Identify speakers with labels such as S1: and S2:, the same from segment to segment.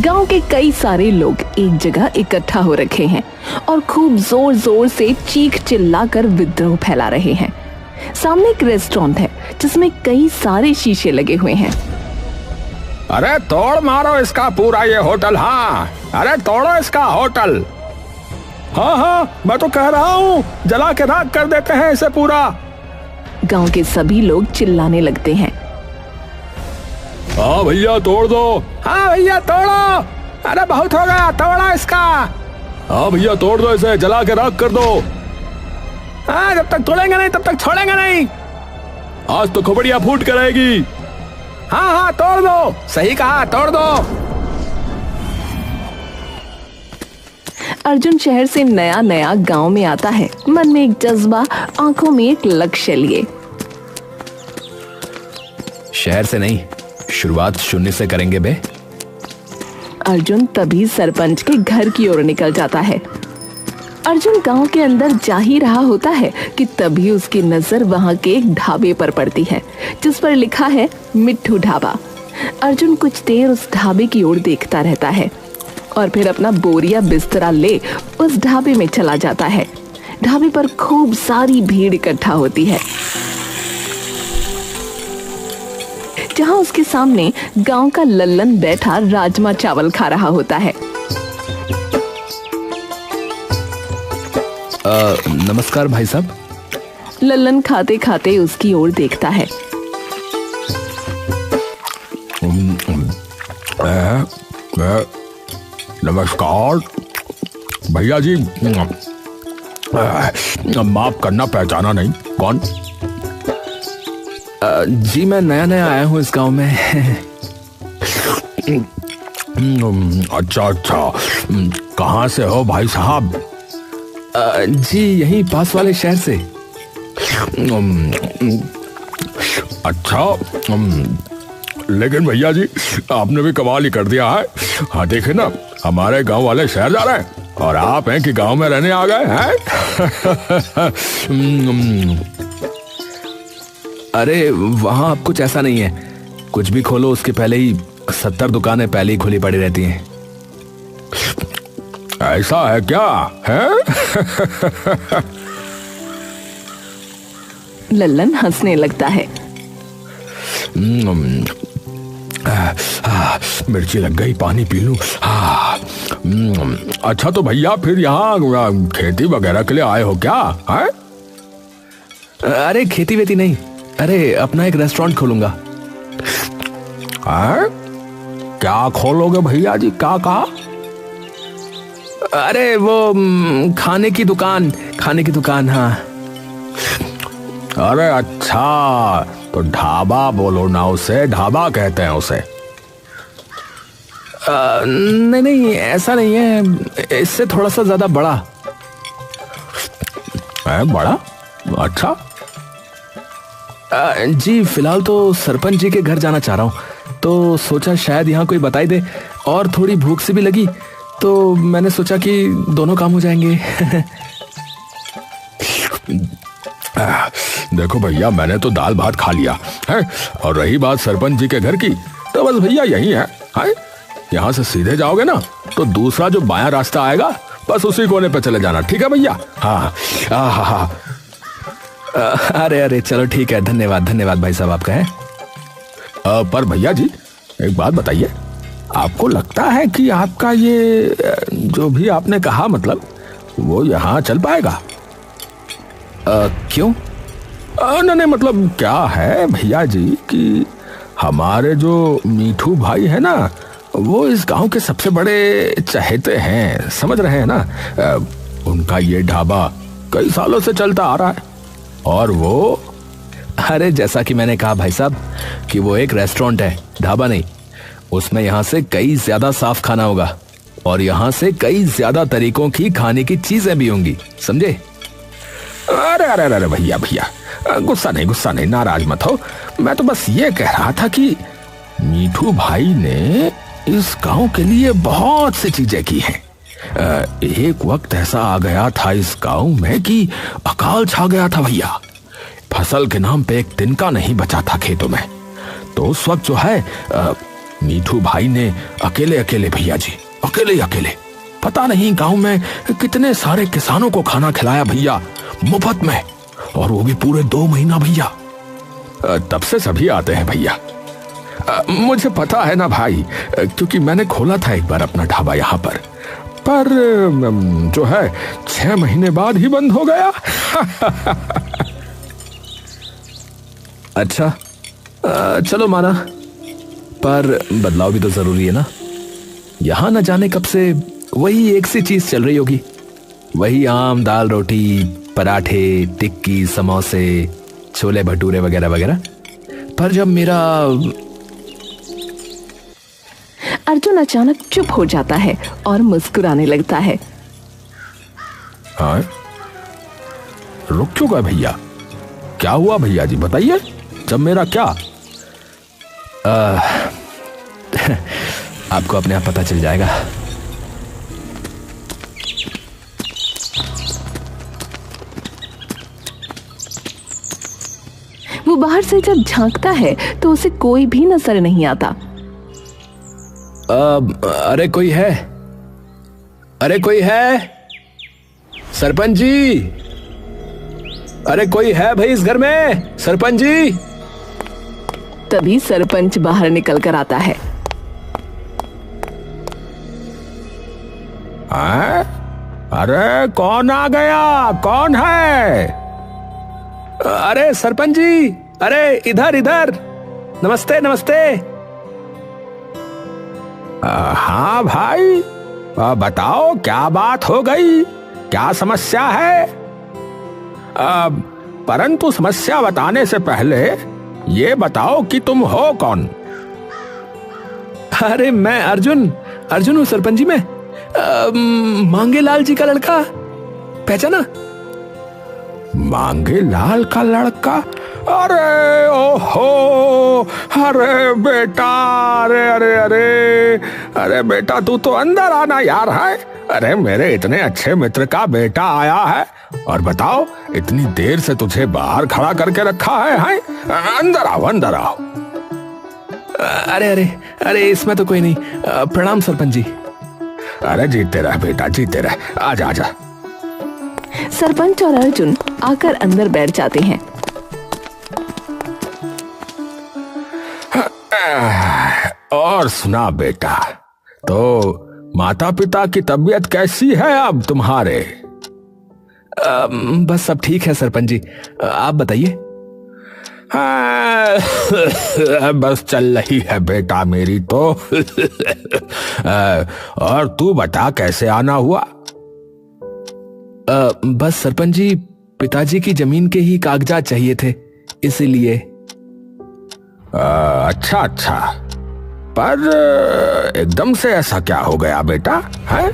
S1: गांव के कई सारे लोग एक जगह इकट्ठा हो रखे हैं और खूब जोर जोर से चीख चिल्लाकर विद्रोह फैला रहे हैं। सामने एक रेस्टोरेंट है जिसमें कई सारे शीशे लगे हुए हैं।
S2: अरे तोड़ मारो इसका पूरा ये होटल। हाँ, अरे तोड़ो इसका होटल। हाँ, मैं तो कह रहा हूँ जला के राख कर देते हैं इसे पूरा।
S1: गांव के सभी लोग चिल्लाने लगते हैं।
S2: हाँ भैया तोड़ दो। हाँ भैया तोड़ो। अरे बहुत हो गया, तोड़ो इसका। हाँ भैया तोड़ दो इसे, जला के राख कर दो। हाँ, जब तक तोड़ेंगे नहीं तब तक छोड़ेंगे नहीं। आज तो खोपड़ियाँ फूट कर आएगी। हाँ तोड़ दो, सही कहा, तोड़ दो।
S1: अर्जुन शहर से नया नया गांव में आता है, मन में एक जज्बा, आंखों में एक लक्ष्य लिए।
S3: शहर से नहीं, शुरुआत शून्य से करेंगे बे।
S1: अर्जुन तभी सरपंच के घर की ओर निकल जाता है। अर्जुन गांव के अंदर जा ही रहा होता है कि तभी उसकी नजर वहां के एक ढाबे पर पड़ती है जिस पर लिखा है मिट्ठू ढाबा। अर्जुन कुछ देर उस ढाबे की ओर देखता रहता है और फिर अपना बोरिया बिस्तरा ले उस ढाबे में चला जाता है। ढाबे पर खूब सारी भीड़ इकट्ठा होती है जहां उसके सामने गांव का लल्लन बैठा राजमा चावल खा रहा होता है।
S3: नमस्कार भाई साहब।
S1: लल्लन खाते खाते उसकी ओर देखता है।
S2: नमस्कार भैया जी, माफ करना पहचाना नहीं, कौन?
S3: जी मैं नया नया आया हूँ इस गांव में।
S2: अच्छा, कहाँ से हो भाई साहब?
S3: जी यहीं पास वाले शहर से।
S2: अच्छा, लेकिन भैया जी आपने भी कमाल ही कर दिया है। हाँ देखे ना, हमारे गांव वाले शहर जा रहे हैं और आप हैं कि गांव में रहने आ गए हैं।
S3: अरे वहाँ अब कुछ ऐसा नहीं है, कुछ भी खोलो उसके पहले ही 70 दुकानें पहले ही खुली पड़ी रहती हैं।
S2: ऐसा है क्या है?
S1: लल्लन हंसने लगता है।
S2: मिर्ची लग गई, पानी पी लूं। अच्छा तो भैया फिर यहाँ खेती वगैरह के लिए आए हो क्या है?
S3: अरे खेती वेती नहीं, अरे अपना एक रेस्टोरेंट खोलूंगा।
S2: क्या खोलोगे भैया जी, क्या कहा?
S3: अरे वो खाने की दुकान। हाँ।
S2: अरे अच्छा, तो ढाबा बोलो ना उसे, ढाबा कहते हैं उसे।
S3: नहीं ऐसा नहीं है, इससे थोड़ा सा ज्यादा बड़ा
S2: है। बड़ा? अच्छा।
S3: जी फिलहाल तो सरपंच जी के घर जाना चाह रहा हूँ, तो सोचा शायद यहाँ कोई बताई दे, और थोड़ी भूख से भी लगी तो मैंने सोचा कि दोनों काम हो जाएंगे।
S2: देखो भैया, मैंने तो दाल भात खा लिया है, और रही बात सरपंच जी के घर की, तो बस भैया यही है। यहाँ से सीधे जाओगे ना तो दूसरा जो बायां रास्ता आएगा, बस उसी कोने पे चले जाना, ठीक है भैया? हाँ।
S3: अरे चलो ठीक है, धन्यवाद भाई साहब आपका है।
S2: पर भैया जी एक बात बताइए, आपको लगता है कि आपका ये जो भी आपने कहा, मतलब वो यहाँ चल पाएगा?
S3: क्यों?
S2: नहीं मतलब क्या है भैया जी कि हमारे जो मीठू भाई है ना, वो इस गांव के सबसे बड़े चहेते हैं, समझ रहे हैं ना? उनका ये ढाबा कई सालों से चलता आ रहा है, और वो
S3: अरे जैसा कि मैंने कहा भाई साहब कि वो एक रेस्टोरेंट है, ढाबा नहीं। उसमें यहाँ से कई ज्यादा साफ खाना होगा और यहाँ से कई ज्यादा तरीकों की खाने की चीजें भी होंगी, समझे?
S2: अरे भैया गुस्सा नहीं, नाराज मत हो। मैं तो बस ये कह रहा था कि मीठू भाई ने इस गांव के लिए बहुत सी चीजें की हैं। एक वक्त ऐसा आ गया था इस गांव में कि अकाल छा गया था भैया। फसल के नाम पे एक तिनका नहीं बचा था खेतों में। तो उस वक्त जो है मीठू भाई ने अकेले अकेले, भैया जी अकेले अकेले, पता नहीं गांव में कितने सारे किसानों को खाना खिलाया भैया, मुफ्त में, और वो भी पूरे 2 महीना भैया। तब से सभी आते हैं भैया। मुझे पता है ना भाई, क्योंकि मैंने खोला था एक बार अपना ढाबा यहाँ पर जो है 6 महीने बाद ही बंद हो गया।
S3: अच्छा, चलो माना, पर बदलाव भी तो जरूरी है ना। यहां न जाने कब से वही एक सी चीज चल रही होगी, वही आम दाल रोटी पराठे टिक्की समोसे छोले भटूरे वगैरह वगैरह। पर जब मेरा
S1: अर्जुन अचानक चुप हो जाता है और मुस्कुराने लगता है।
S2: हाँ, रुक क्यों गए भैया? क्या हुआ भैया जी, बताइए। जब मेरा क्या?
S3: आपको अपने आप पता चल जाएगा।
S1: वो बाहर से जब झांकता है तो उसे कोई भी नजर नहीं आता।
S3: अरे कोई है, अरे कोई है, सरपंच जी, अरे कोई है भाई इस घर में, सरपंच जी।
S1: तभी सरपंच बाहर निकल कर आता है।
S2: अरे कौन आ गया, कौन है?
S3: अरे सरपंच जी, अरे इधर इधर, नमस्ते नमस्ते।
S2: हाँ भाई, बताओ क्या बात हो गई, क्या समस्या है? परंतु समस्या बताने से पहले ये बताओ कि तुम हो कौन?
S3: अरे मैं अर्जुन, अर्जुन हूँ सरपंच जी। मैं मांगेलाल जी का लड़का, पहचाना?
S2: मांगेलाल का लड़का? अरे ओहो, अरे बेटा, अरे अरे अरे अरे बेटा, तू तो अंदर आना यार है। अरे मेरे इतने अच्छे मित्र का बेटा आया है, और बताओ इतनी देर से तुझे बाहर खड़ा करके रखा है? अंदर आओ, अंदर आओ।
S3: अरे अरे अरे इसमें तो कोई नहीं। प्रणाम सरपंच जी।
S2: अरे जीते रह बेटा, जीते रह, आजा आजा।
S1: सरपंच और अर्जुन आकर अंदर बैठ जाते हैं।
S2: और सुना बेटा, तो माता पिता की तबीयत कैसी है अब तुम्हारे?
S3: बस सब ठीक है सरपंच जी, आप बताइए।
S2: बस चल रही है बेटा मेरी तो। और तू बता कैसे आना हुआ?
S3: बस सरपंच जी, पिताजी की जमीन के ही कागजात चाहिए थे, इसीलिए।
S2: अच्छा अच्छा, पर एकदम से ऐसा क्या हो गया बेटा? है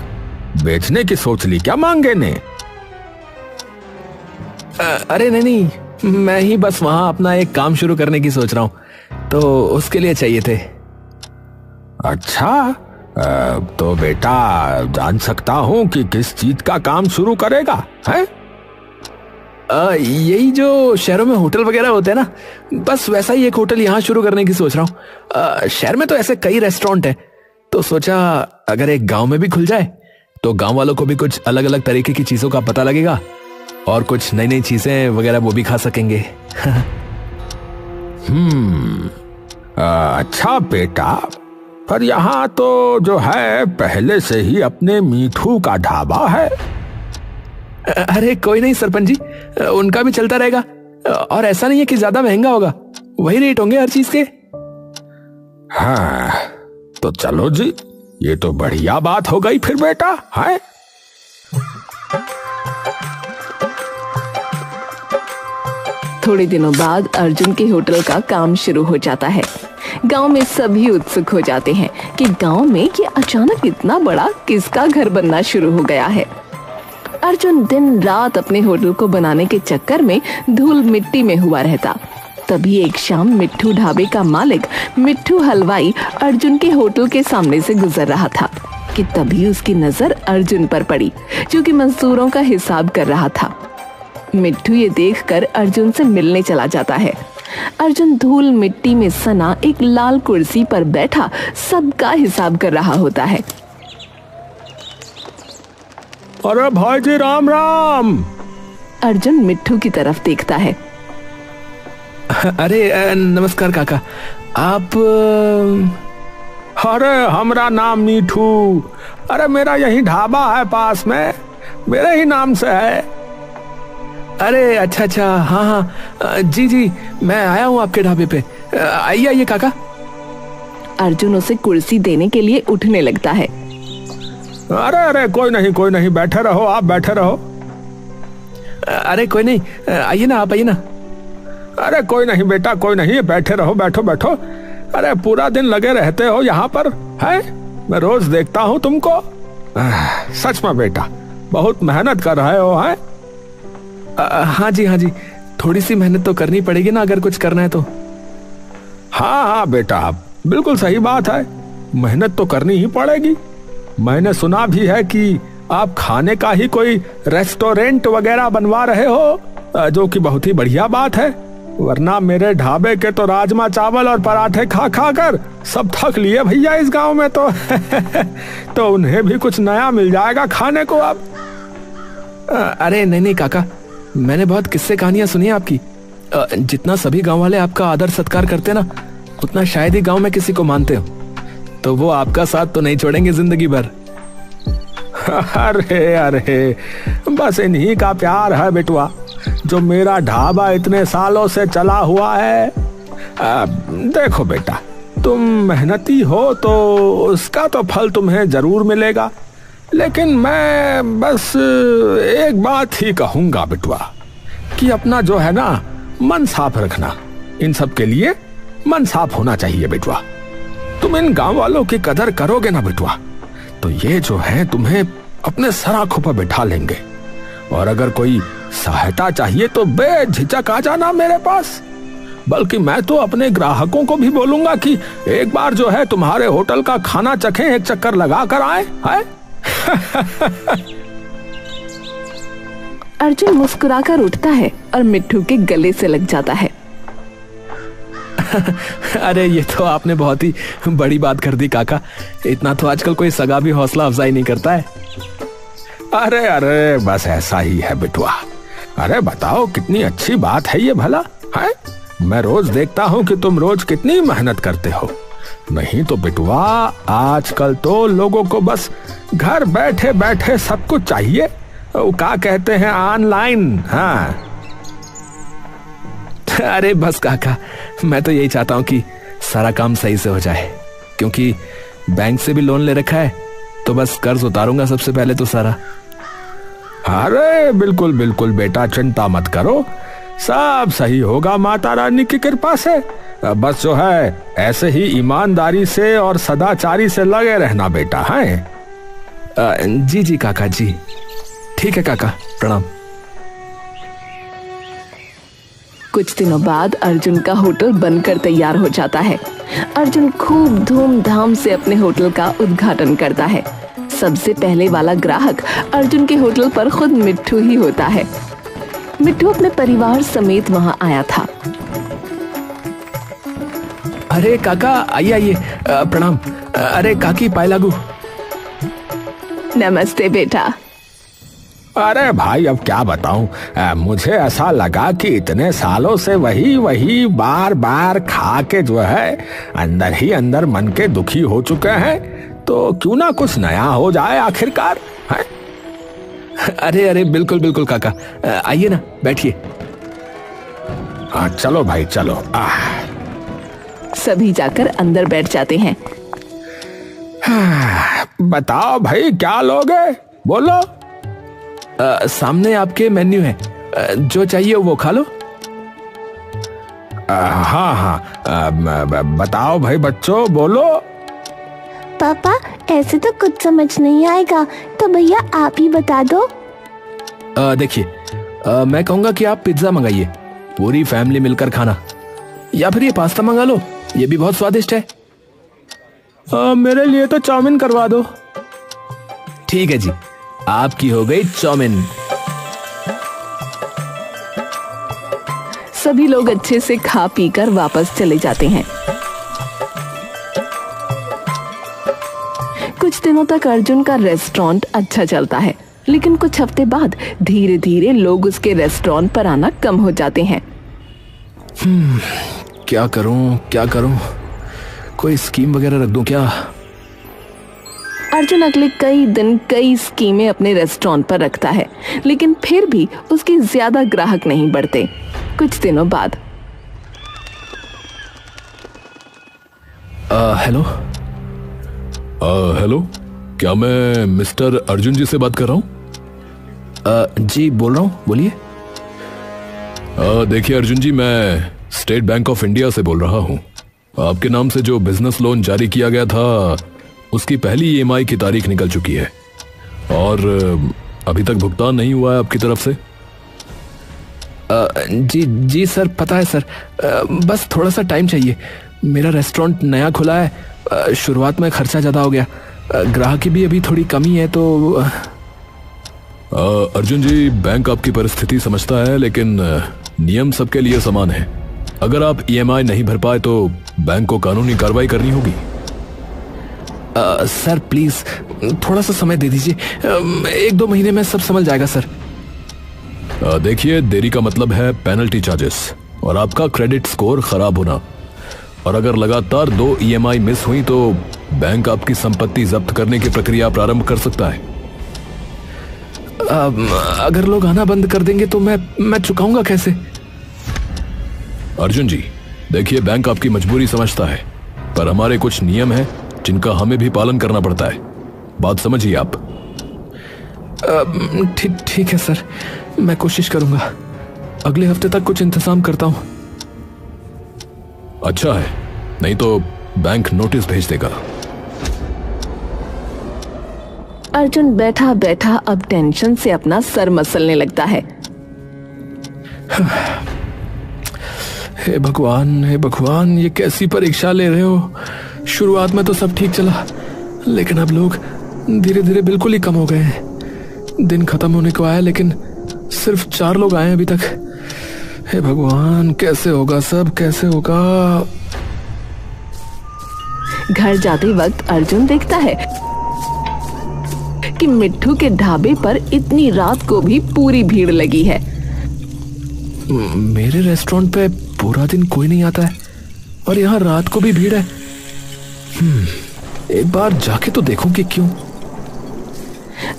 S2: बेचने की सोच ली क्या मांगे ने?
S3: अरे नहीं, मैं ही बस वहां अपना एक काम शुरू करने की सोच रहा हूं, तो उसके लिए चाहिए थे।
S2: अच्छा, तो बेटा जान सकता हूं कि किस चीज का काम शुरू करेगा? है
S3: यही जो शहरों में होटल वगैरह होते हैं ना, बस वैसा ही एक होटल यहाँ शुरू करने की सोच रहा हूँ। शहर में तो ऐसे कई रेस्टोरेंट हैं, तो सोचा अगर एक गांव में भी खुल जाए तो गांव वालों को भी कुछ अलग अलग तरीके की चीजों का पता लगेगा, और कुछ नई नई चीजें वगैरह वो भी खा सकेंगे।
S2: अच्छा बेटा, पर यहाँ तो जो है पहले से ही अपने मीठू का ढाबा है।
S3: अरे कोई नहीं सरपंच जी, उनका भी चलता रहेगा, और ऐसा नहीं है कि ज्यादा महंगा होगा, वही रेट होंगे हर चीज के।
S2: हाँ तो चलो जी, ये तो बढ़िया बात हो गई फिर बेटा। है
S1: थोड़े दिनों बाद अर्जुन के होटल का काम शुरू हो जाता है। गांव में सभी उत्सुक हो जाते हैं कि गांव में ये अचानक इतना बड़ा किसका घर बनना शुरू हो गया है। अर्जुन दिन रात अपने होटल को बनाने के चक्कर में धूल मिट्टी में हुआ रहता। तभी एक शाम मिट्ठू ढाबे का मालिक मिट्ठू हलवाई अर्जुन के होटल के सामने से गुजर रहा था कि तभी उसकी नजर अर्जुन पर पड़ी, जो कि मजदूरों का हिसाब कर रहा था। मिट्ठू ये देखकर अर्जुन से मिलने चला जाता है, अर्जुन धूल मिट्टी में सना एक लाल कुर्सी पर बैठा सबका हिसाब कर रहा होता है।
S2: अरे भाई जी राम राम।
S1: अर्जुन मिट्ठू की तरफ देखता है।
S3: अरे नमस्कार काका, आप?
S2: अरे हमरा नाम मीठू। अरे मेरा यही ढाबा है पास में, मेरे ही नाम से है।
S3: अरे अच्छा अच्छा, हाँ हाँ जी जी, मैं आया हूँ आपके ढाबे पे। आइए आइए काका।
S1: अर्जुन उसे कुर्सी देने के लिए उठने लगता है।
S2: अरे अरे कोई नहीं, बैठे रहो, आप बैठे रहो।
S3: अरे कोई नहीं, आइए ना, आप आइए ना।
S2: अरे कोई नहीं बेटा, कोई नहीं, बैठे रहो, बैठो बैठो। अरे पूरा दिन लगे रहते हो यहाँ पर, है? मैं रोज देखता हूँ तुमको। सच में बेटा बहुत मेहनत कर रहे हो, है?
S3: हाँ जी, थोड़ी सी मेहनत तो करनी पड़ेगी ना अगर कुछ करना है तो।
S2: हाँ बेटा, बिल्कुल सही बात है, मेहनत तो करनी ही पड़ेगी। मैंने सुना भी है कि आप खाने का ही कोई रेस्टोरेंट वगैरह बनवा रहे हो, जो कि बहुत ही बढ़िया बात है। वरना मेरे ढाबे के तो राजमा चावल और पराठे खा खा कर सब थक लिए भैया इस गांव में तो तो उन्हें भी कुछ नया मिल जाएगा खाने को अब।
S3: अरे नहीं काका, मैंने बहुत किस्से कहानियां सुनी है आपकी। जितना सभी गांव वाले आपका आदर सत्कार करते ना, उतना शायद ही गांव में किसी को मानते हो। तो वो आपका साथ तो नहीं छोड़ेंगे जिंदगी भर।
S2: अरे अरे बस इन्हीं का प्यार है बेटुआ, जो मेरा ढाबा इतने सालों से चला हुआ है। देखो बेटा, तुम मेहनती हो तो उसका तो फल तुम्हें जरूर मिलेगा, लेकिन मैं बस एक बात ही कहूंगा बेटुआ कि अपना जो है ना मन साफ रखना। इन सब के लिए मन साफ होना चाहिए बेटुआ। तुम इन गांव वालों की कदर करोगे ना बेटुआ, तो ये जो है तुम्हें अपने सर आंखों पर बिठा लेंगे। और अगर कोई सहायता चाहिए तो बेझिझक आ जाना मेरे पास। बल्कि मैं तो अपने ग्राहकों को भी बोलूंगा कि एक बार जो है तुम्हारे होटल का खाना चखें, एक चक्कर लगा कर आए, है?
S1: अर्जुन मुस्कुराकर उठता है और मिट्ठू के गले से लग जाता है।
S3: अरे ये तो आपने बहुत ही बड़ी बात कर दी काका, इतना तो आजकल कोई सगा भी हौसला अफजाई नहीं करता है।
S2: अरे अरे बस ऐसा ही है बिटुआ। अरे बताओ कितनी अच्छी बात है ये भला, है? मैं रोज देखता हूँ कि तुम रोज कितनी मेहनत करते हो। नहीं तो बिटुआ आजकल तो लोगों को बस घर बैठे बैठे सब कुछ चाहिए, वो क्या कहते हैं ऑनलाइन। हाँ
S3: अरे बस काका, मैं तो यही चाहता हूँ कि सारा काम सही से हो जाए, क्योंकि बैंक से भी लोन ले रखा है, तो बस कर्ज उतारूंगा सबसे पहले तो सारा।
S2: अरे बिल्कुल बिल्कुल बेटा, चिंता मत करो, सब सही होगा माता रानी की कृपा से। बस जो है ऐसे ही ईमानदारी से और सदाचारी से लगे रहना बेटा, है?
S3: जी जी काका जी, ठीक है काका, प्रणाम।
S1: कुछ दिनों बाद अर्जुन का होटल बनकर तैयार हो जाता है। अर्जुन खूब धूमधाम से अपने होटल का उद्घाटन करता है। सबसे पहले वाला ग्राहक अर्जुन के होटल पर खुद मिट्ठू ही होता है। मिट्ठू अपने परिवार समेत वहां आया था।
S3: अरे काका आइए आइए, प्रणाम। अरे काकी पाए लागू।
S1: नमस्ते बेटा।
S2: अरे भाई अब क्या बताऊं, मुझे ऐसा लगा कि इतने सालों से वही बार बार खा के जो है अंदर ही अंदर मन के दुखी हो चुके हैं, तो क्यों ना कुछ नया हो जाए आखिरकार, है?
S3: अरे अरे बिल्कुल बिल्कुल काका, आइए ना, बैठिए।
S2: चलो भाई चलो।
S1: सभी जाकर अंदर बैठ जाते हैं।
S2: बताओ भाई क्या लोगे, बोलो।
S3: सामने आपके मेन्यू है, जो चाहिए वो खा लो।
S2: हाँ बताओ भाई बच्चों, बोलो।
S4: पापा ऐसे तो कुछ समझ नहीं आएगा, तो भैया आप ही बता दो।
S3: देखिए, मैं कहूँगा कि आप पिज्जा मंगाइए, पूरी फैमिली मिलकर खाना, या फिर ये पास्ता मंगा लो, ये भी बहुत स्वादिष्ट है।
S2: मेरे लिए तो चाउमीन करवा दो।
S3: ठीक है जी, आपकी हो गई चाउमीन।
S1: सभी लोग अच्छे से खा पी कर वापस चले जाते हैं। कुछ दिनों तक अर्जुन का रेस्टोरेंट अच्छा चलता है, लेकिन कुछ हफ्ते बाद धीरे धीरे लोग उसके रेस्टोरेंट पर आना कम हो जाते हैं।
S3: क्या करूं? कोई स्कीम वगैरह रख दूं क्या?
S1: अर्जुन अगले कई दिन कई स्कीमें अपने रेस्टोरेंट पर रखता है, लेकिन फिर भी उसके ज्यादा ग्राहक नहीं बढ़ते। कुछ दिनों बाद
S3: हेलो, क्या मैं मिस्टर अर्जुन जी से बात कर रहा हूँ? जी बोल रहा हूँ, बोलिए। देखिए अर्जुन जी, मैं स्टेट बैंक ऑफ इंडिया से बोल रहा हूँ। आपके नाम से जो बिजनेस लोन जारी किया गया था उसकी पहली ईएमआई की तारीख निकल चुकी है और अभी तक भुगतान नहीं हुआ है आपकी तरफ से।
S1: जी सर, पता है सर, बस थोड़ा सा टाइम चाहिए। मेरा रेस्टोरेंट नया खुला है, शुरुआत में खर्चा ज़्यादा हो गया, ग्राहकी भी अभी थोड़ी कमी है तो।
S3: अर्जुन जी, बैंक आपकी परिस्थिति समझता है, लेकिन नियम सबके लिए समान है। अगर आप ईएमआई नहीं भर पाए तो बैंक को कानूनी कार्रवाई करनी होगी।
S1: सर प्लीज थोड़ा सा समय दे दीजिए, 1-2 महीने में सब समझ जाएगा सर।
S3: देखिए, देरी का मतलब है पेनल्टी चार्जेस और आपका क्रेडिट स्कोर खराब होना। और अगर लगातार 2 ईएमआई मिस हुई तो बैंक आपकी संपत्ति जब्त करने की प्रक्रिया प्रारंभ कर सकता है।
S1: अगर लोग आना बंद कर देंगे तो मैं चुकाऊंगा कैसे?
S3: अर्जुन जी, देखिए, बैंक आपकी मजबूरी समझता है, पर हमारे कुछ नियम हैं जिनका हमें भी पालन करना पड़ता है। बात समझिए आप।
S1: ठीक है सर, मैं कोशिश करूंगा। अगले हफ्ते तक कुछ इंतजाम करता हूं।
S3: अच्छा है, नहीं तो बैंक नोटिस भेज देगा।
S1: अर्जुन बैठा बैठा अब टेंशन से अपना सर मसलने लगता है।
S3: हे भगवान, ये कैसी परीक्षा ले रहे हो? शुरुआत में तो सब ठीक चला, लेकिन अब लोग धीरे धीरे बिल्कुल ही कम हो गए हैं। दिन खत्म होने को आया, लेकिन सिर्फ 4 लोग आए अभी तक। हे भगवान, कैसे होगा सब, कैसे होगा?
S1: घर जाते वक्त अर्जुन देखता है कि मिट्ठू के ढाबे पर इतनी रात को भी पूरी भीड़ लगी है।
S3: मेरे रेस्टोरेंट पे पूरा दिन कोई नहीं आता है और यहाँ रात को भी भीड़ है। एक बार जाके तो देखूं कि क्यों।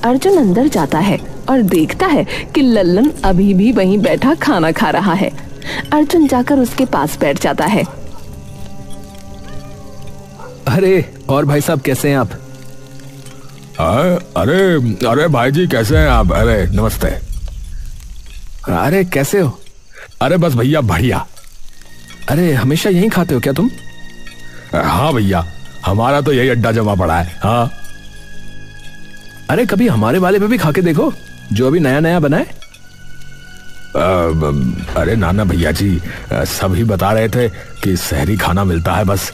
S1: अर्जुन अंदर जाता है और देखता है कि लल्लन अभी भी वहीं बैठा खाना खा रहा है। अर्जुन जाकर उसके पास बैठ जाता है।
S3: अरे और भाई साहब, कैसे हैं आप?
S2: अरे भाई जी, कैसे हैं आप? अरे नमस्ते।
S3: अरे कैसे हो?
S2: अरे बस भैया बढ़िया।
S3: अरे हमेशा यहीं खाते हो क्या तुम?
S2: हाँ भैया, हमारा तो यही अड्डा जमा पड़ा है। हाँ।
S3: अरे कभी हमारे वाले पे भी खा के देखो, जो अभी नया नया बना है।
S2: अरे नाना भैया जी, सभी बता रहे थे कि शहरी खाना मिलता है बस,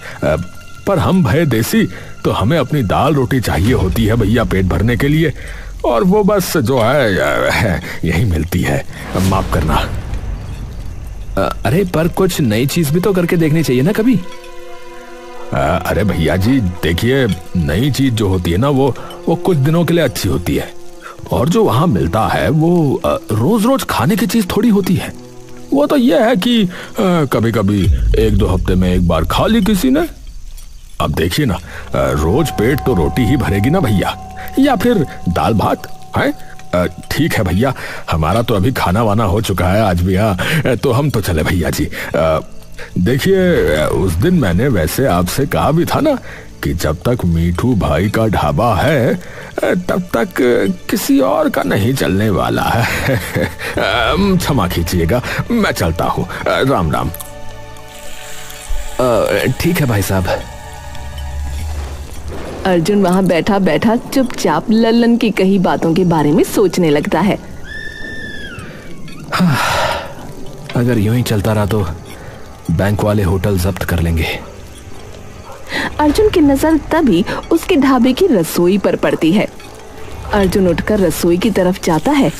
S2: पर हम भय देसी, तो हमें अपनी दाल रोटी चाहिए होती है भैया पेट भरने के लिए, और वो बस जो है यही मिलती है। माफ करना।
S3: अरे पर कुछ नई चीज भी तो करके देखनी चाहिए ना कभी।
S2: अरे भैया जी देखिए, नई चीज जो होती है ना वो कुछ दिनों के लिए अच्छी होती है, और जो वहां मिलता है वो रोज रोज खाने की चीज थोड़ी होती है। वो तो ये है कि कभी कभी 1-2 हफ्ते में एक बार खा ली किसी ने। अब देखिए ना, रोज पेट तो रोटी ही भरेगी ना भैया, या फिर दाल भात है। ठीक है भैया, हमारा तो अभी खाना वाना हो चुका है आज भी। हाँ, तो हम तो चले भैया जी। देखिए, उस दिन मैंने वैसे आपसे कहा भी था ना कि जब तक मीठू भाई का ढाबा है तब तक किसी और का नहीं चलने वाला है। क्षमा कीजिएगा, मैं चलता हूँ। राम राम।
S3: ठीक है भाई साहब।
S1: अर्जुन वहां बैठा बैठा चुपचाप लल्लन की कही बातों के बारे में सोचने लगता है।
S3: अगर यूं ही चलता रहा तो बैंक वाले होटल जब्त कर लेंगे।
S1: अर्जुन की नजर तभी उसके ढाबे की रसोई पर पड़ती है। अर्जुन उठकर रसोई की तरफ जाता है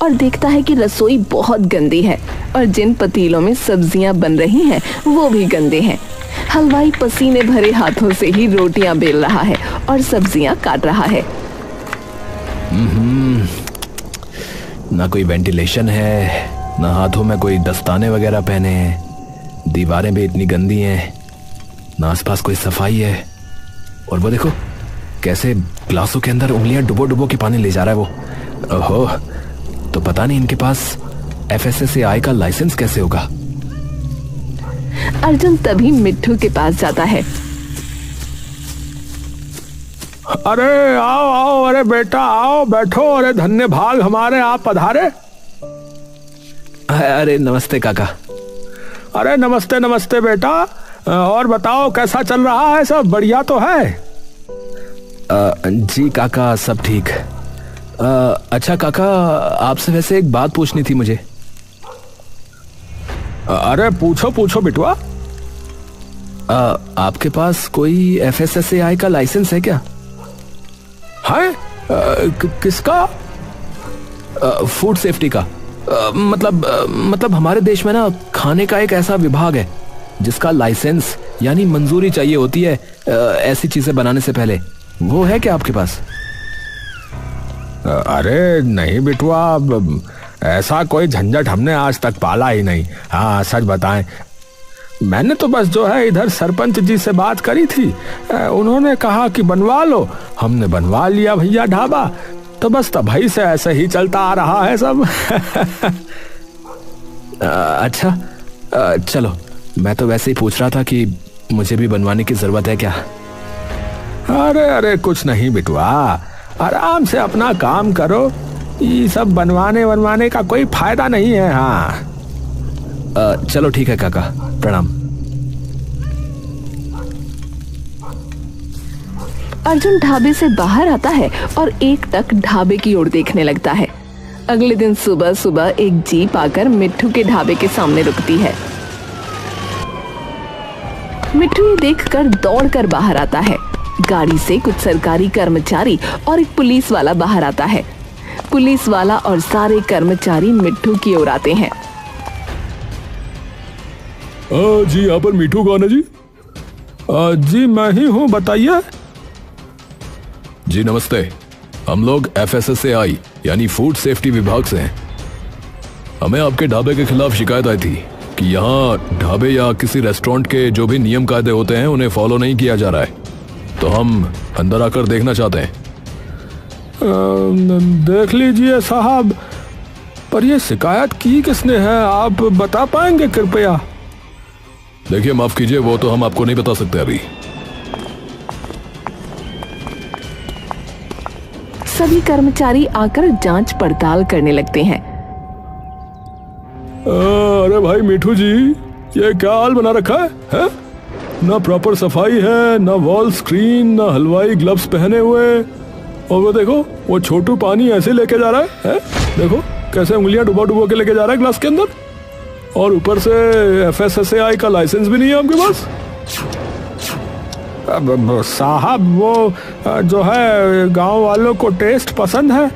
S1: और देखता है कि रसोई बहुत गंदी है और जिन पतीलों में सब्जियां बन रही हैं वो भी गंदे हैं। हलवाई पसीने भरे हाथों से ही रोटियां बेल रहा है और सब्जियां काट रहा है।
S3: ना कोई वेंटिलेशन है, ना हाथों में कोई दस्ताने वगैरह पहने हैं, दीवारें भी इतनी गंदी हैं, ना आसपास कोई सफाई है। और वो देखो कैसे ग्लासों के अंदर उंगलियां डुबो डुबो के पानी ले जा रहा है वो। ओहो, तो पता नहीं इनके पास FSSAI का लाइसेंस कैसे होगा।
S1: अर्जुन तभी मिट्ठू के पास जाता है।
S2: अरे आओ आओ, अरे बेटा आओ, बैठो, अरे धन्य भाग हमारे, आप पधारे।
S3: अरे नमस्ते काका।
S2: अरे नमस्ते नमस्ते बेटा, और बताओ कैसा चल रहा है, सब बढ़िया तो है?
S3: जी काका सब ठीक। अच्छा काका, आपसे वैसे एक बात पूछनी थी मुझे।
S2: अरे पूछो पूछो बिटुआ।
S3: आपके पास कोई FSSAI का लाइसेंस है क्या?
S2: है? किसका?
S3: फूड सेफ्टी का। मतलब हमारे देश में ना खाने का एक ऐसा विभाग है जिसका लाइसेंस यानी मंजूरी चाहिए होती है ऐसी चीजें बनाने से पहले। वो है क्या आपके पास?
S2: अरे नहीं बिटुआ, ऐसा कोई झंझट हमने आज तक पाला ही नहीं। हाँ सच बताएं, मैंने तो बस जो है इधर सरपंच जी से बात करी थी, उन्होंने कहा कि बनवा लो, हमने बनवा लिया भैया ढाबा, तो बस तभी से ऐसे ही चलता आ रहा है सब।
S3: अच्छा, चलो मैं तो वैसे ही पूछ रहा था कि मुझे भी बनवाने की जरूरत है क्या।
S2: अरे अरे कुछ नहीं बिटुआ, आराम से अपना काम करो, ये सब बनवाने का कोई फायदा नहीं है। हाँ
S3: चलो ठीक है काका, प्रणाम।
S1: अर्जुन ढाबे से बाहर आता है और एकटक ढाबे की ओर देखने लगता है। अगले दिन सुबह सुबह एक जीप आकर मिट्ठू के ढाबे के सामने रुकती है। मिट्ठू ये देखकर दौड़कर बाहर आता है। गाड़ी से कुछ सरकारी कर्मचारी और एक पुलिस वाला बाहर आता है। पुलिस वाला और सारे कर्मचारी मिट्ठू की ओर आते हैं।
S2: जी यहाँ पर मिट्ठू कौन है जी? जी मैं ही हूँ, बताइए।
S3: जी नमस्ते, हम लोग FSSAI यानी फूड सेफ्टी विभाग से हैं। हमें आपके ढाबे के खिलाफ शिकायत आई थी कि यहाँ ढाबे या किसी रेस्टोरेंट के जो भी नियम कायदे होते हैं उन्हें फॉलो नहीं किया जा रहा है, तो हम अंदर आकर देखना चाहते हैं।
S2: देख लीजिए साहब, पर ये शिकायत की किसने है, आप बता पाएंगे कृपया?
S3: देखिए माफ कीजिए, वो तो हम आपको नहीं बता सकते अभी।
S1: सभी कर्मचारी आकर जांच पड़ताल करने लगते हैं।
S2: अरे भाई मिठू जी, ये क्या हाल बना रखा है? ना प्रॉपर सफाई है, ना वॉल स्क्रीन, ना हलवाई ग्लव्स पहने हुए, और वो देखो वो छोटू पानी ऐसे लेके जा रहा है? देखो कैसे उंगलियां डुबा डुबा के लेके जा रहा है ग्लास के अंदर, और ऊपर से FSSAI का लाइसेंस भी नहीं है आपके पास। साहब वो जो है गांव वालों को टेस्ट पसंद है,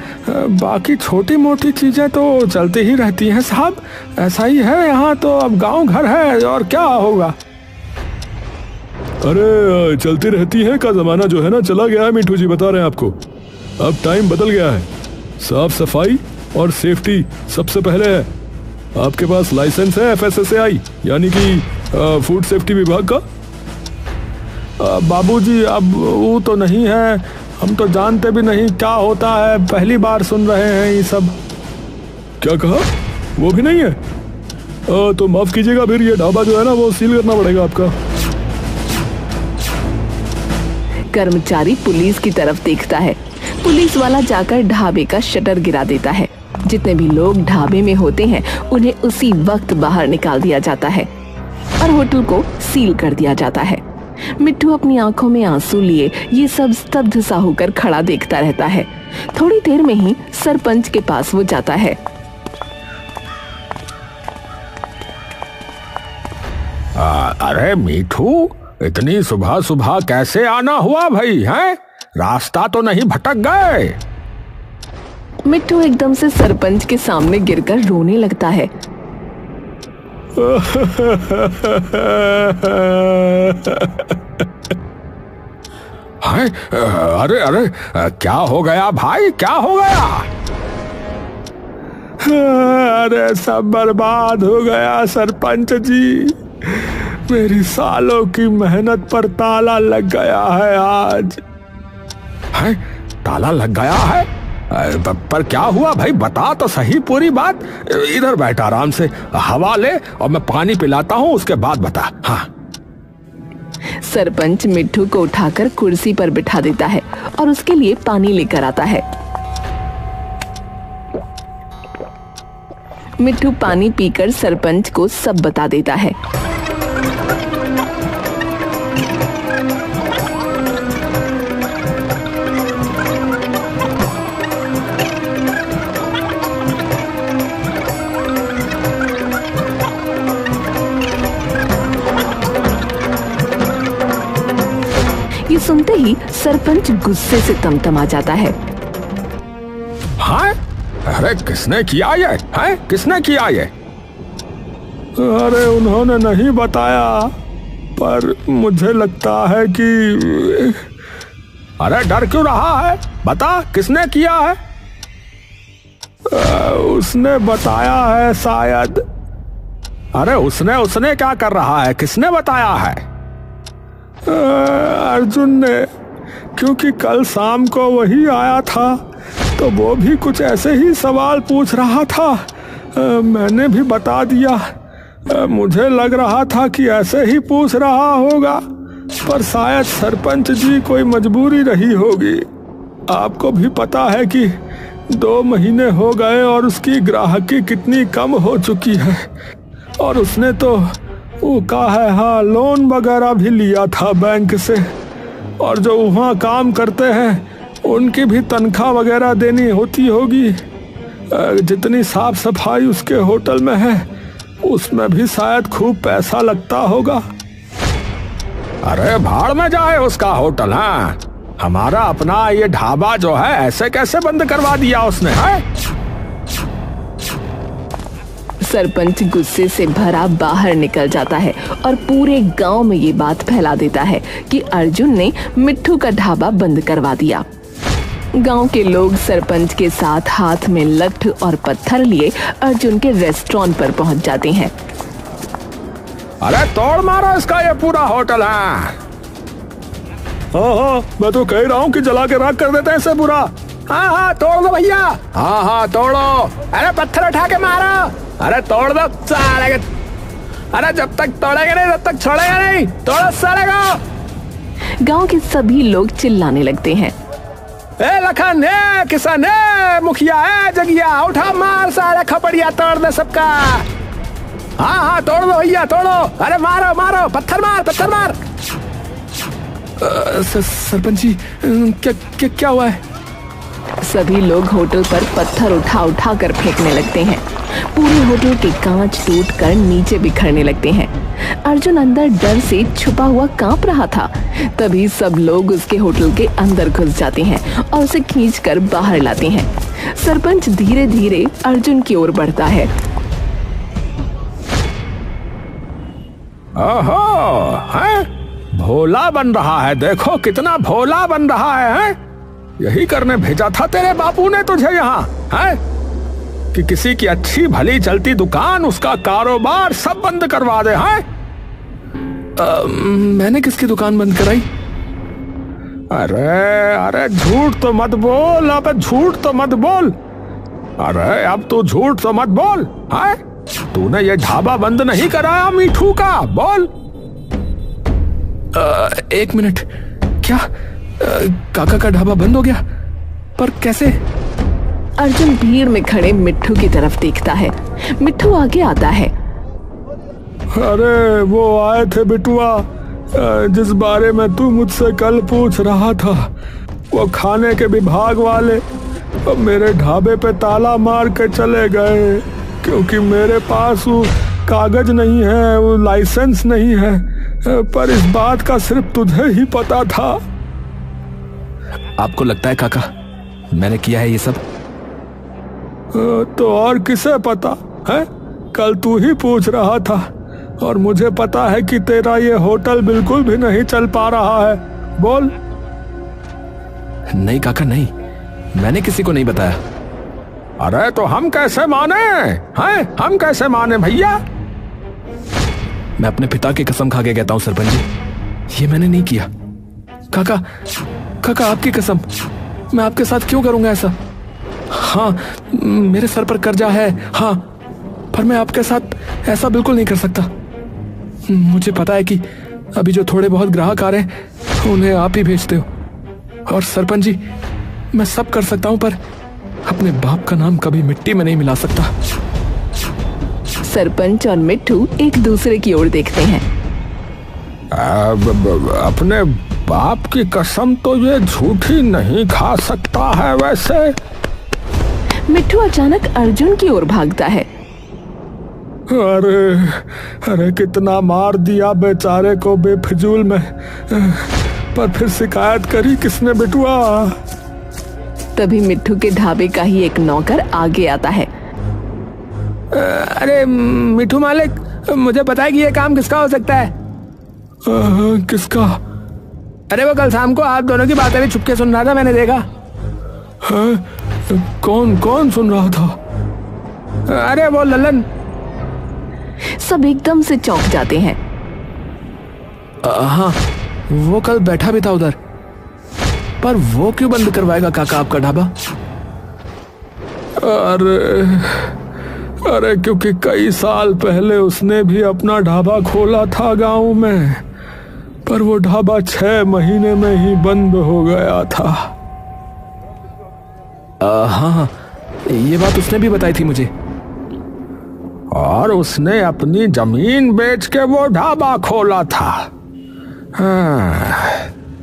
S2: बाकी छोटी मोटी चीजें तो चलती ही रहती हैं साहब, ऐसा ही है यहाँ तो, अब गांव घर है और क्या होगा। अरे चलती रहती है का जमाना जो है ना चला गया है मिठू जी, बता रहे हैं आपको, अब टाइम बदल गया है। साफ सफाई और सेफ्टी सबसे पहले है। आपके पास लाइसेंस है FSSAI यानी कि फूड सेफ्टी विभाग का? बाबूजी अब वो तो नहीं है, हम तो जानते भी नहीं क्या होता है, पहली बार सुन रहे हैं ये सब। क्या कहा? वो भी नहीं है? तो माफ कीजिएगा, फिर ये ढाबा जो है ना वो सील करना पड़ेगा आपका।
S1: कर्मचारी पुलिस की तरफ देखता है। पुलिस वाला जाकर ढाबे का शटर गिरा देता है। जितने भी लोग ढाबे में होते हैं उन्हें उसी वक्त बाहर निकाल दिया जाता है और होटल को सील कर दिया जाता है। मिट्ठू अपनी आंखों में आंसू लिए ये सब स्तब्ध सा होकर खड़ा देखता रहता है। थोड़ी देर में ही सरपंच के पास वो जाता है।
S2: अरे मिठू, इतनी सुबह सुबह कैसे आना हुआ भाई? हैं, रास्ता तो नहीं भटक गए?
S1: मिट्ठू एकदम से सरपंच के सामने गिरकर रोने लगता है।
S2: हाय, अरे अरे, क्या हो गया भाई, क्या हो गया?
S5: अरे सब बर्बाद हो गया सरपंच जी, मेरी सालों की मेहनत पर ताला लग गया है आज।
S2: है? ताला लग गया है? पर क्या हुआ भाई, बता तो सही पूरी बात। इधर बैठ आराम से, हवा ले और मैं पानी पिलाता हूँ, उसके बाद बता। हाँ।
S1: सरपंच मिट्ठू को उठाकर कुर्सी पर बिठा देता है और उसके लिए पानी लेकर आता है। मिट्ठू पानी पीकर सरपंच को सब बता देता है। ये सुनते ही सरपंच गुस्से से तमतमा जाता है।
S2: हाँ? अरे किसने किया ये? है? किसने किया ये?
S5: अरे उन्होंने नहीं बताया, पर मुझे लगता है कि...
S2: अरे डर क्यों रहा है, बता किसने किया है?
S5: उसने बताया है शायद।
S2: अरे उसने क्या कर रहा है, किसने बताया है?
S5: अर्जुन ने, क्योंकि कल शाम को वही आया था तो वो भी कुछ ऐसे ही सवाल पूछ रहा था। मैंने भी बता दिया। मुझे लग रहा था कि ऐसे ही पूछ रहा होगा, पर शायद सरपंच जी कोई मजबूरी रही होगी। आपको भी पता है कि 2 महीने हो गए और उसकी ग्राहकी कितनी कम हो चुकी है, और उसने तो वो कहा है, हाँ, लोन वगैरह भी लिया था बैंक से, और जो वहाँ काम करते हैं उनकी भी तनख्वाह वगैरह देनी होती होगी। जितनी साफ सफाई उसके होटल में है उसमें भी शायद खूब पैसा लगता होगा।
S2: अरे भाड़ में जाए उसका होटल। हाँ, हमारा अपना ये ढाबा जो है ऐसे कैसे बंद करवा दिया उसने? है?
S1: सरपंच गुस्से से भरा बाहर निकल जाता है और पूरे गांव में ये बात फैला देता है कि अर्जुन ने मिट्ठू का ढाबा बंद करवा दिया। गांव के लोग सरपंच के साथ हाथ में लठ और पत्थर लिए अर्जुन के रेस्टोरेंट पर पहुंच जाते हैं।
S2: अरे तोड़ मारो इसका ये पूरा होटल है।
S5: हाँ, मैं तो कह रहा हूँ कि जला के राख कर देते हैं इसे पूरा।
S2: हाँ तोड़ दो भैया। हाँ तोड़ो। अरे पत्थर उठा के मारो। अरे तोड़ दो साले। अरे जब तक तोड़ेगा नहीं तब तक छोड़ेगा नहीं, तोड़ो साले को।
S1: गांव के सभी लोग चिल्लाने लगते हैं।
S2: ए लखन, ए किसान, ए मुखिया, ए जगिया, उठा मार साले, खपड़िया तोड़ दे सबका। हाँ तोड़ दो भैया, तोड़ो। अरे मारो मारो, पत्थर मार, पत्थर मार।
S3: सरपंच जी, क्या हुआ है?
S1: सभी लोग होटल पर पत्थर उठा कर फेंकने लगते हैं। पूरे होटल के कांच टूटकर नीचे बिखरने लगते हैं। अर्जुन अंदर डर से छुपा हुआ कांप रहा था। तभी सब लोग उसके होटल के अंदर घुस जाते हैं और उसे खींचकर बाहर लाते हैं। सरपंच धीरे धीरे अर्जुन की ओर बढ़ता है।
S2: ओहो, है? भोला बन रहा है, देखो कितना भोला बन रहा है? यही करने भेजा था तेरे बापू ने तुझे यहाँ, है? कि किसी की अच्छी भली चलती दुकान, उसका कारोबार सब बंद करवा दे। हैं?
S3: मैंने किसकी दुकान बंद कराई?
S5: अरे झूठ तो मत बोल, अब झूठ तो मत बोल।
S2: अरे अब तू झूठ तो मत बोल। है? तूने ये ढाबा बंद नहीं कराया मिठू का, बोल।
S3: 1 मिनट, क्या काका का ढाबा बंद हो गया? पर कैसे?
S1: अर्जुन भीड़ में खड़े मिट्ठू की तरफ देखता है। मिट्ठू आगे आता है।
S5: अरे वो आए थे बिटुआ, जिस बारे में तू मुझसे कल पूछ रहा था। वो खाने के विभाग वाले अब मेरे ढाबे पे ताला मार के चले गए, क्योंकि मेरे पास वो कागज नहीं है, वो लाइसेंस नहीं है। पर इस बात का सिर्फ तुझे ही पता था।
S3: आपको लगता है काका मैंने किया है ये सब?
S5: तो और किसे पता है? कल तू ही पूछ रहा था, और मुझे पता है कि तेरा ये होटल बिल्कुल भी नहीं चल पा रहा है। बोल।
S3: नहीं काका नहीं, मैंने किसी को नहीं बताया।
S2: अरे तो हम कैसे माने हैं? हम कैसे माने भैया?
S3: मैं अपने पिता की कसम खा के कहता हूँ सरपंच जी, ये मैंने नहीं किया। काका काका आपकी कसम, मैं आपके साथ क्यों करूंगा ऐसा? हाँ मेरे सर पर कर्जा है, हाँ, पर मैं आपके साथ ऐसा बिल्कुल नहीं कर सकता। मुझे पता है कि अभी जो थोड़े बहुत ग्राहक आ रहे हैं उन्हें आप ही भेजते हो, और सरपंच जी मैं सब कर सकता हूं, पर अपने बाप का नाम कभी मिट्टी में नहीं मिला सकता।
S1: सरपंच और मिट्ठू एक दूसरे की ओर देखते हैं।
S2: अपने बाप की कसम तो ये झूठी नहीं खा सकता है वैसे।
S1: मिट्ठू अचानक अर्जुन की ओर भागता है।
S5: अरे अरे कितना मार दिया बेचारे को बेफिजूल में, पर फिर शिकायत करी किसने बिटुआ?
S1: तभी मिट्ठू के ढाबे का ही एक नौकर आगे आता है।
S3: अरे मिट्ठू मालिक, मुझे पता है कि ये काम किसका हो सकता है।
S5: किसका?
S3: अरे वो कल शाम को आप दोनों की बातें भी छुपके सुन रहा था, मैंने देखा।
S5: कौन कौन सुन रहा था?
S3: अरे वो लल्लन।
S1: सब एकदम से चौंक जाते हैं।
S3: हाँ वो कल बैठा भी था उधर, पर वो क्यों बंद करवाएगा काका आपका ढाबा?
S5: अरे क्योंकि कई साल पहले उसने भी अपना ढाबा खोला था गांव में, पर वो ढाबा 6 महीने में ही बंद हो गया था।
S3: हाँ ये बात उसने भी बताई थी मुझे।
S2: और उसने अपनी जमीन बेच के वो ढाबा खोला था।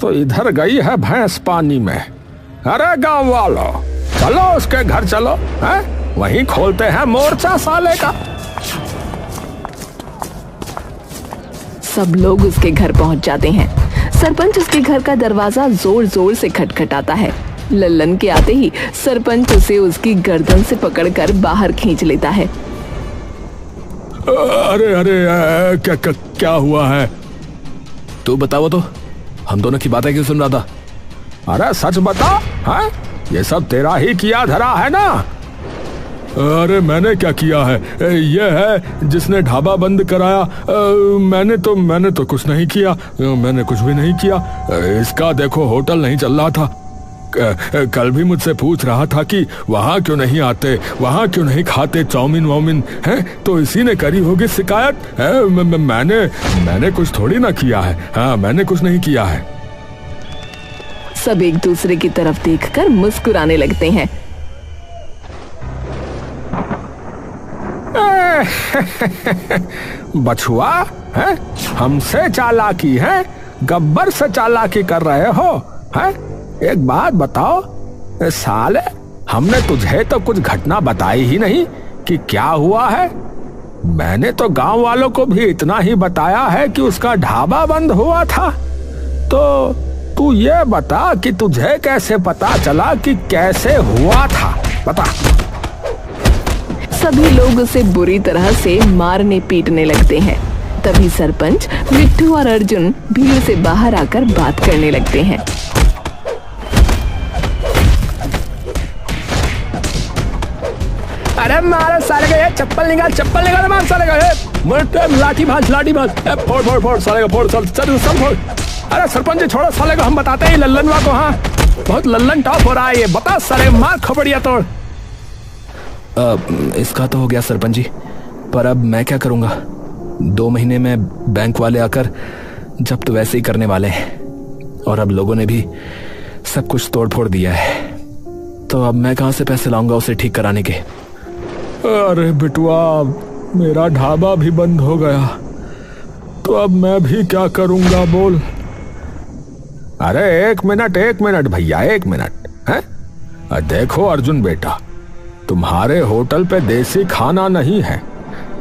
S2: तो इधर गई है भैंस पानी में। अरे गांव वालों, चलो उसके घर चलो, हैं? वहीं खोलते हैं मोर्चा साले का।
S1: सब लोग उसके घर पहुंच जाते हैं। सरपंच उसके घर का दरवाजा जोर जोर से खटखटाता है। लल्लन के आते ही सरपंच उसे उसकी गर्दन से पकड़कर बाहर खींच लेता है।
S5: अरे अरे क्या हुआ है?
S3: तू बताओ तो, हम दोनों की बातें क्यों सुन रहा था?
S2: अरे सच बता, हैं? ये सब तेरा ही किया धरा है ना?
S5: अरे मैंने क्या किया है? ये है जिसने ढाबा बंद कराया। मैंने तो कुछ नहीं किया, मैंने कुछ भी नहीं किया। इसका देखो होटल नहीं चल रहा था। कल भी मुझसे पूछ रहा था कि वहाँ क्यों नहीं आते, वहाँ क्यों नहीं खाते चाउमीन वाउमीन, है? तो इसी ने करी होगी शिकायत। मैंने कुछ थोड़ी ना किया है। हाँ मैंने कुछ नहीं किया है।
S1: सब एक दूसरे की तरफ देखकर मुस्कुराने लगते हैं।
S2: बछुआ है, हमसे चालाकी है, गब्बर से चालाकी कर रहे हो, है? एक बात बताओ साले, हमने तुझे तो कुछ घटना बताई ही नहीं कि क्या हुआ है। मैंने तो गांव वालों को भी इतना ही बताया है कि उसका ढाबा बंद हुआ था। तो तू ये बता कि तुझे कैसे पता चला कि कैसे हुआ था, बता।
S1: सभी लोग उसे बुरी तरह से मारने पीटने लगते हैं। तभी सरपंच, मिट्ठू और अर्जुन भीड़ से बाहर आकर बात करने लगते हैं।
S3: अरे मारे साले का, ये चप्पल निकाल मार साले का, लाठी भाज फोड़ साले का, फोड़ सब फोड़। अरे सरपंच जी छोड़ो साले को, हम बताते हैं लल्लनवा को। हाँ बहुत लल्लन टॉप हो रहा है ये, बता साले, मार खोपड़िया तोड़। इसका तो हो गया सरपंच जी, पर अब मैं क्या करूंगा? 2 महीने में बैंक वाले आकर जब्त वैसे ही करने वाले हैं, और अब लोगों ने भी सब कुछ तोड़ फोड़ दिया है, तो अब मैं कहां से पैसे लाऊंगा उसे ठीक कराने के?
S5: अरे बिटुआ, मेरा ढाबा भी बंद हो गया, तो अब मैं भी क्या करूंगा बोल?
S2: अरे एक मिनट भैया, 1 मिनट है। देखो अर्जुन बेटा, तुम्हारे होटल पे देसी खाना नहीं है,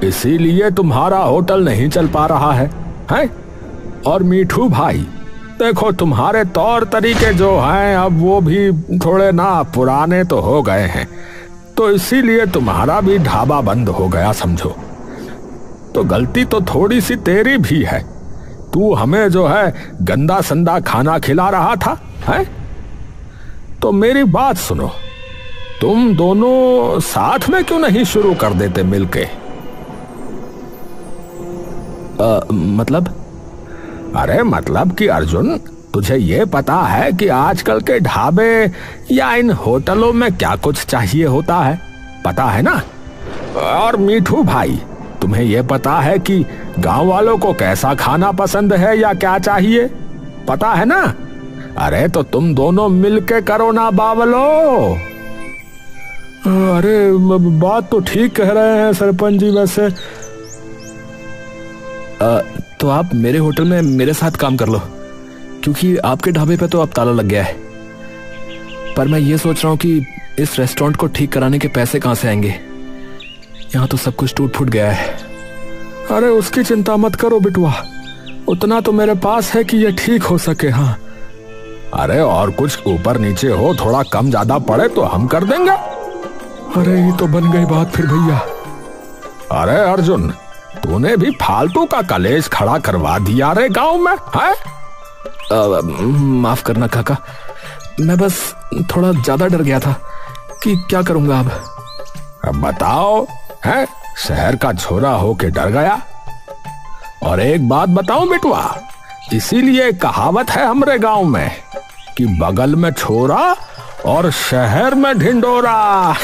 S2: इसीलिए तुम्हारा होटल नहीं चल पा रहा है? और मीठू भाई, देखो तुम्हारे तौर तरीके जो हैं अब वो भी थोड़े ना पुराने तो हो गए हैं। तो इसीलिए तुम्हारा भी ढाबा बंद हो गया समझो। तो गलती तो थोड़ी सी तेरी भी है। तू हमें जो है गंदा संदा खाना खिला रहा था, है? तो मेरी बात सुनो, तुम दोनों साथ में क्यों नहीं शुरू कर देते मिलके?
S3: मतलब?
S2: अरे मतलब कि अर्जुन, तुझे ये पता है कि आजकल के ढाबे या इन होटलों में क्या कुछ चाहिए होता है, पता है ना? और मीठू भाई, तुम्हें ये पता है कि गांव वालों को कैसा खाना पसंद है या क्या चाहिए, पता है ना? अरे तो तुम दोनों मिलके करो ना बावलो।
S5: अरे बात तो ठीक कह रहे हैं सरपंच जी। वैसे
S3: तो आप मेरे होटल में मेरे साथ काम कर लो, क्योंकि आपके ढाबे पे तो अब ताला लग गया है। पर मैं ये सोच रहा हूँ कि इस रेस्टोरेंट को ठीक कराने के पैसे कहाँ से आएंगे? यहाँ तो सब कुछ टूट फूट गया है।
S5: अरे उसकी चिंता मत करो बिटुआ, उतना तो मेरे पास है कि ये ठीक हो सके। हाँ,
S2: अरे और कुछ ऊपर नीचे हो, थोड़ा कम ज्यादा पड़े तो हम कर देंगे।
S5: अरे ये तो बन गई बात फिर भैया।
S2: अरे अर्जुन, तूने भी फालतू का कलेश खड़ा करवा दिया रे गांव में, है?
S3: माफ करना काका, मैं बस थोड़ा ज्यादा डर गया था कि क्या करूंगा अब।
S2: बताओ, है? शहर का छोरा होके डर गया? और एक बात बताऊं बेटवा, इसीलिए कहावत है हमरे गांव में कि बगल में छोरा और शहर में ढिंडोरा।